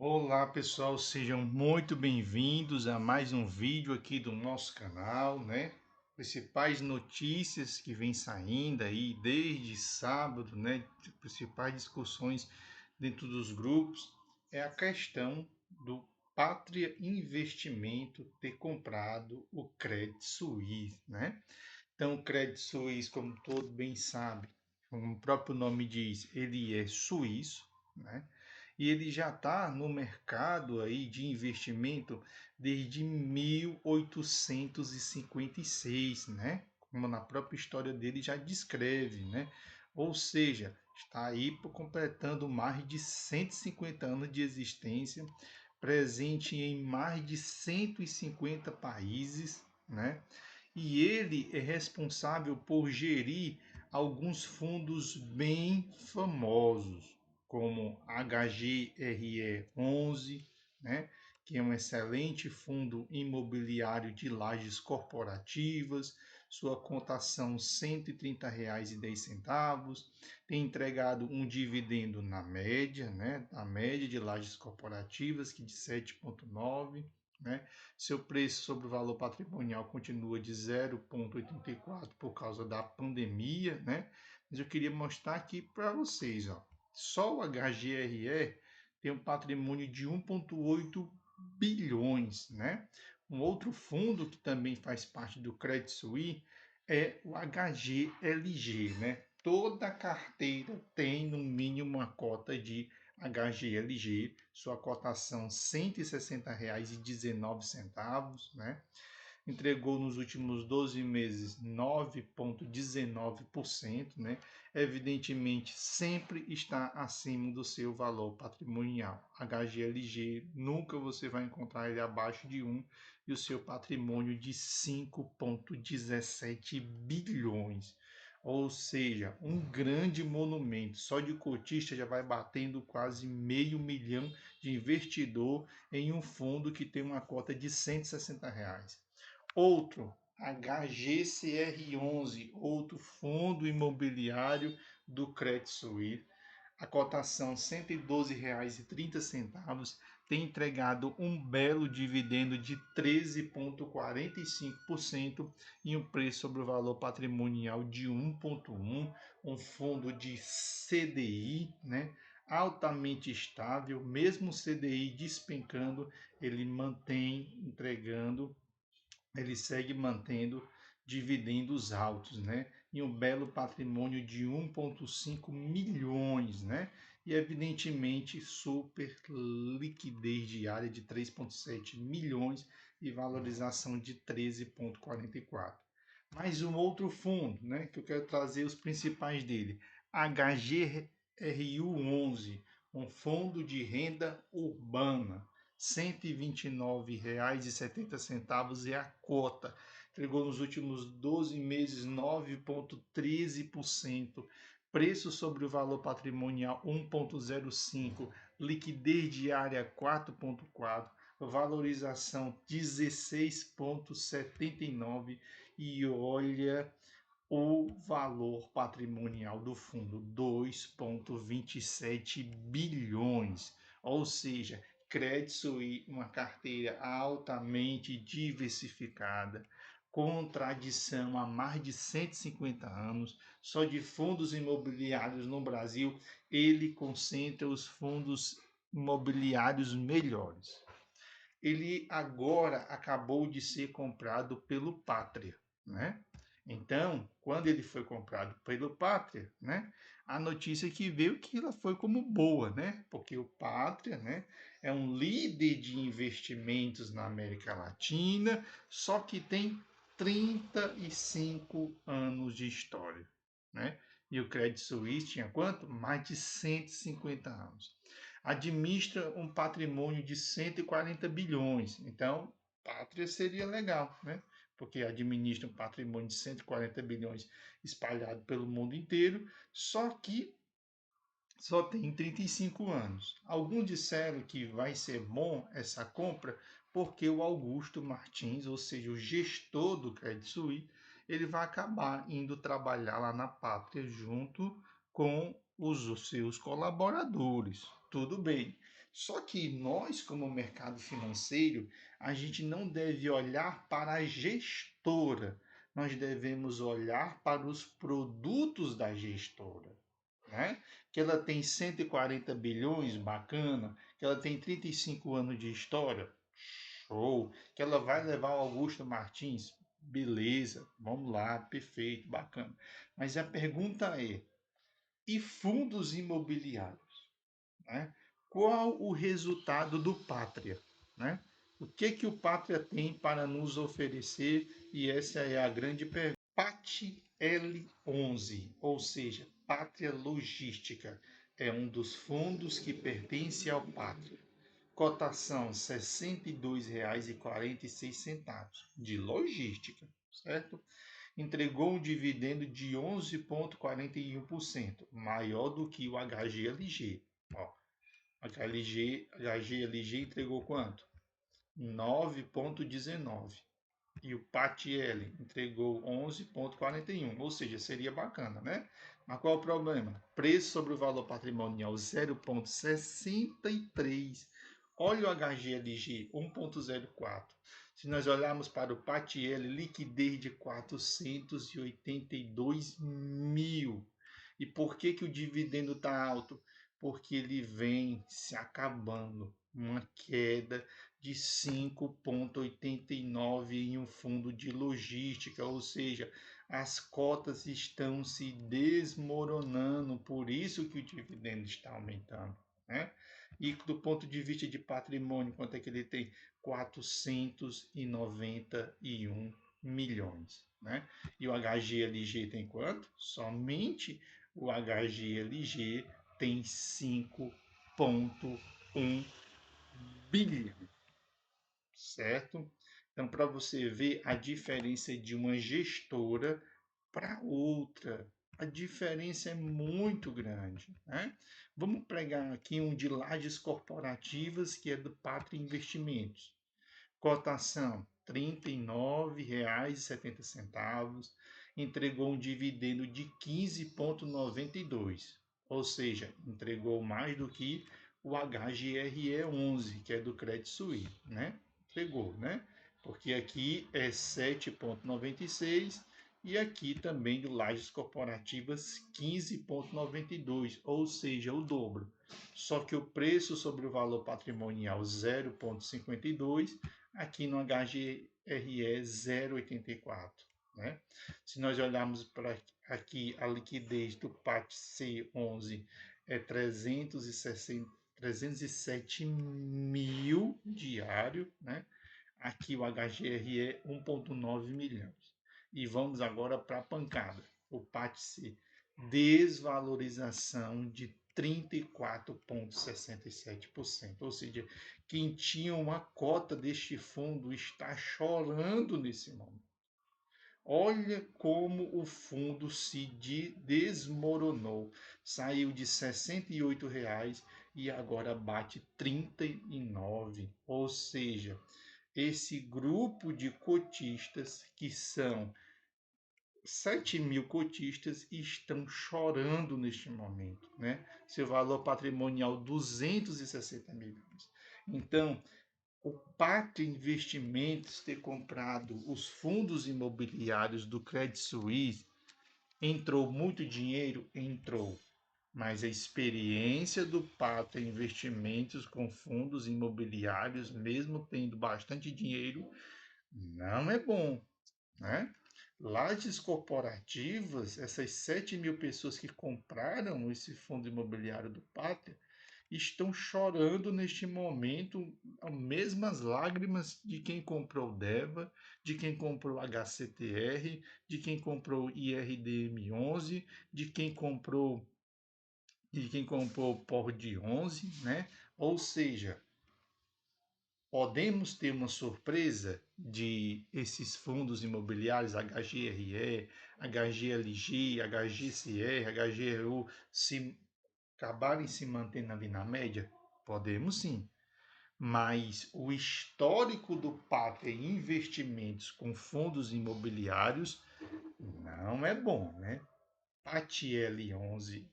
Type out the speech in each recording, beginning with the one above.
Olá pessoal, sejam muito bem-vindos a mais um vídeo aqui do nosso canal, né? Principais notícias que vem saindo aí desde sábado, né? Principais discussões dentro dos grupos é a questão do Pátria Investimento ter comprado o Credit Suisse, né? Então, o Credit Suisse, como todo bem sabe, como o próprio nome diz, ele é suíço, né? E ele já está no mercado aí de investimento desde 1856, né? Como na própria história dele já descreve, né? Ou seja, está aí completando mais de 150 anos de existência, presente em mais de 150 países, né? E ele é responsável por gerir alguns fundos bem famosos, como HGRE11, né, que é um excelente fundo imobiliário de lajes corporativas, sua cotação R$ 130,10, tem entregado um dividendo na média, né, a média de lajes corporativas, que de 7,9, né? Seu preço sobre o valor patrimonial continua de 0,84 por causa da pandemia, né? Mas eu queria mostrar aqui para vocês, ó. Só o HGRE tem um patrimônio de 1,8 bilhões, né? Um outro fundo que também faz parte do Credit Suisse é o HGLG, né? Toda carteira tem no mínimo uma cota de HGLG, sua cotação R$ 160,19, né? Entregou nos últimos 12 meses 9,19%, né? Evidentemente, sempre está acima do seu valor patrimonial. HGLG, nunca você vai encontrar ele abaixo de 1 e o seu patrimônio de 5,17 bilhões. Ou seja, um grande monumento. Só de cotista já vai batendo quase meio milhão de investidor em um fundo que tem uma cota de R$ 160. Outro, HGCR11, outro fundo imobiliário do Credit Suisse. A cotação R$ 112,30 tem entregado um belo dividendo de 13,45% e um preço sobre o valor patrimonial de 1,1, um fundo de CDI, né? Altamente estável, mesmo o CDI despencando, ele mantém entregando, ele segue mantendo dividendos altos, né? E um belo patrimônio de 1,5 milhões, né? E evidentemente super liquidez diária de 3,7 milhões e valorização de 13,44. Mais um outro fundo, né, que eu quero trazer os principais dele, HGRU11, um fundo de renda urbana, R$ 129,70 é a cota. Entregou nos últimos 12 meses 9,13%. Preço sobre o valor patrimonial 1,05. Liquidez diária 4,4. Valorização 16,79. E olha o valor patrimonial do fundo, 2,27 bilhões. Ou seja, Credit Suisse, uma carteira altamente diversificada, com tradição há mais de 150 anos, só de fundos imobiliários no Brasil, ele concentra os fundos imobiliários melhores. Ele agora acabou de ser comprado pelo Pátria, né? Então, quando ele foi comprado pelo Pátria, né, a notícia que veio que ela foi como boa, né? Porque o Pátria, né, é um líder de investimentos na América Latina, só que tem 35 anos de história, né? E o Credit Suisse tinha quanto? Mais de 150 anos. Administra um patrimônio de 140 bilhões. Então, Pátria seria legal, né? Porque administra um patrimônio de 140 bilhões espalhado pelo mundo inteiro, só que só tem 35 anos. Alguns disseram que vai ser bom essa compra porque o Augusto Martins, ou seja, o gestor do Credit Suisse, ele vai acabar indo trabalhar lá na Pátria junto com os seus colaboradores. Tudo bem. Só que nós, como mercado financeiro, a gente não deve olhar para a gestora, nós devemos olhar para os produtos da gestora, né? Que ela tem 140 bilhões, bacana, que ela tem 35 anos de história, show, que ela vai levar o Augusto Martins, beleza, vamos lá, perfeito, bacana. Mas a pergunta é, e fundos imobiliários, né? Qual o resultado do Pátria, né? O que o Pátria tem para nos oferecer? E essa é a grande pergunta. PAT L11, ou seja, Pátria Logística, é um dos fundos que pertence ao Pátria. Cotação R$ 62,46 de logística, certo? Entregou um dividendo de 11,41%, maior do que o HGLG. Ó, HGLG entregou quanto? 9,19. E o PATL entregou 11,41, ou seja, seria bacana, né? Mas qual é o problema? Preço sobre o valor patrimonial 0,63. Olha o HGLG 1,04. Se nós olharmos para o PATL, liquidez de 482 mil. E por que o dividendo está alto? Porque ele vem se acabando. Uma queda de 5,89 em um fundo de logística, ou seja, as cotas estão se desmoronando, por isso que o dividendo está aumentando, né? E do ponto de vista de patrimônio, quanto é que ele tem? 491 milhões, né? E o HGLG tem quanto? Somente o HGLG tem 5,1 bilhão, certo? Então, para você ver a diferença de uma gestora para outra, a diferença é muito grande, né? Vamos pegar aqui um de lajes corporativas, que é do Pátria Investimentos. Cotação R$ 39,70, entregou um dividendo de 15,92, ou seja, entregou mais do que o HGRE11, que é do Credit Suisse, né? Entregou, né? Porque aqui é 7,96 e aqui também do Lajes Corporativas 15,92, ou seja, o dobro. Só que o preço sobre o valor patrimonial 0,52, aqui no HGRE 0,84, né? Se nós olharmos para aqui, a liquidez do PAT C11 é 307 mil diário, né? Aqui o HGRE é 1,9 milhões. E vamos agora para a pancada. O PAT-C, desvalorização de 34,67%. Ou seja, quem tinha uma cota deste fundo está chorando nesse momento. Olha como o fundo se desmoronou. Saiu de R$ 68,00 e agora bate 39. Ou seja, esse grupo de cotistas, que são 7 mil cotistas, estão chorando neste momento, né? Seu valor patrimonial 260 milhões. Então, o Pacto Investimentos ter comprado os fundos imobiliários do Credit Suisse, entrou muito dinheiro? Entrou. Mas a experiência do Pacto Investimentos com fundos imobiliários, mesmo tendo bastante dinheiro, não é bom, né? Lajes corporativas, essas 7 mil pessoas que compraram esse fundo imobiliário do Pátria, estão chorando neste momento as mesmas lágrimas de quem comprou DEVA, de quem comprou HCTR, de quem comprou IRDM11, de quem comprou POR 11, né? Ou seja, podemos ter uma surpresa de esses fundos imobiliários HGRE, HGLG, HGCR, HGRU se acabarem se mantendo ali na média? Podemos sim. Mas o histórico do Pátria Investimentos com fundos imobiliários não é bom, né? PATL11,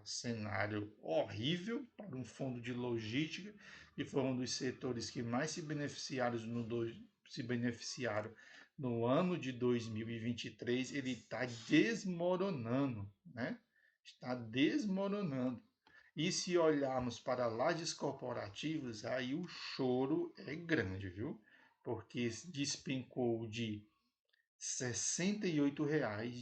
cenário horrível para um fundo de logística, que foi um dos setores que mais se beneficiaram no ano de 2023, ele está desmoronando, né? Está desmoronando. E se olharmos para lajes corporativas, aí o choro é grande, viu? Porque despencou de R$ 68,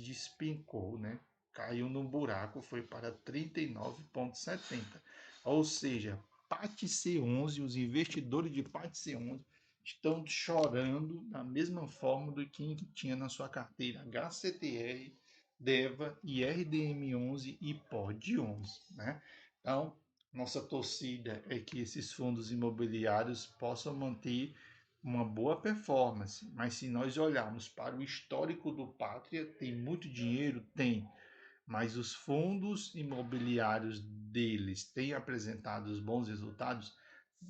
despencou, né? Caiu no buraco, foi para 39,70. Ou seja, PAT C11, os investidores de PAT C11 estão chorando da mesma forma do que tinha na sua carteira HCTR, DEVA, IRDM11 e POD11, né? Então, nossa torcida é que esses fundos imobiliários possam manter uma boa performance, mas se nós olharmos para o histórico do Pátria, tem muito dinheiro? Tem, mas os fundos imobiliários deles têm apresentado os bons resultados?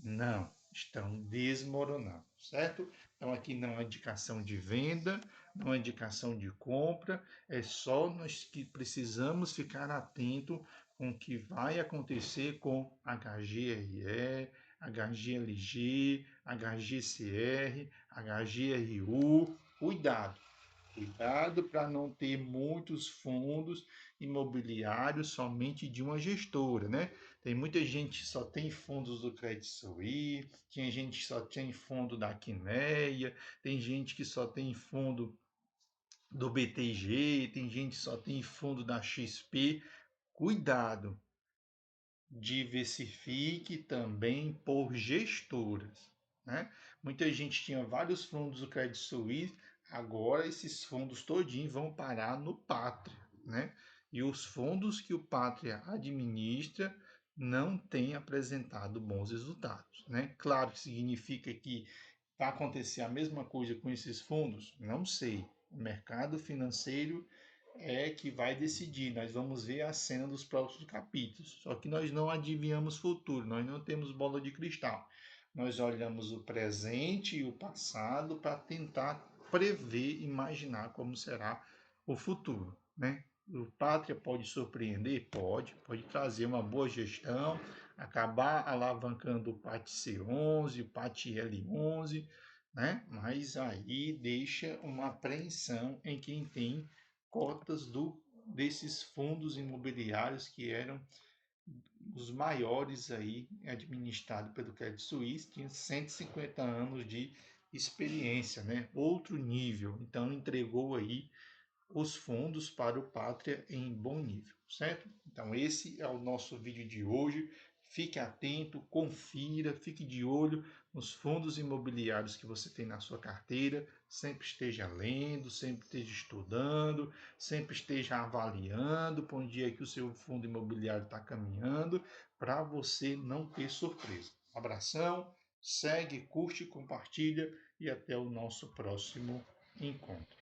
Não, estão desmoronando, certo? Então aqui não é indicação de venda, não é indicação de compra, é só nós que precisamos ficar atento com o que vai acontecer com HGRE, HGLG, HGCR, HGRU. Cuidado! Cuidado para não ter muitos fundos imobiliários somente de uma gestora, né? Tem muita gente que só tem fundos do Credit Suisse, tem gente que só tem fundo da Quineia, tem gente que só tem fundo do BTG, tem gente que só tem fundo da XP. Cuidado, diversifique também por gestoras, né? Muita gente tinha vários fundos do Credit Suisse, agora esses fundos todinhos vão parar no Pátria, né? E os fundos que o Pátria administra não têm apresentado bons resultados, né? Claro que significa que vai acontecer a mesma coisa com esses fundos? Não sei. O mercado financeiro é que vai decidir. Nós vamos ver a cena dos próximos capítulos. Só que nós não adivinhamos futuro, nós não temos bola de cristal. Nós olhamos o presente e o passado para tentar prever, imaginar como será o futuro, né? O Pátria pode surpreender? Pode trazer uma boa gestão, acabar alavancando o PAT C11, o PAT L11, né? Mas aí deixa uma apreensão em quem tem cotas desses fundos imobiliários que eram os maiores aí administrados pelo Credit Suisse, tinha 150 anos de experiência, né? Outro nível. Então entregou aí os fundos para o Pátria em bom nível, certo? Então esse é o nosso vídeo de hoje. Fique atento, confira, fique de olho nos fundos imobiliários que você tem na sua carteira. Sempre esteja lendo, sempre esteja estudando, sempre esteja avaliando para um dia que o seu fundo imobiliário está caminhando, para você não ter surpresa. Abração, segue, curte, compartilha e até o nosso próximo encontro.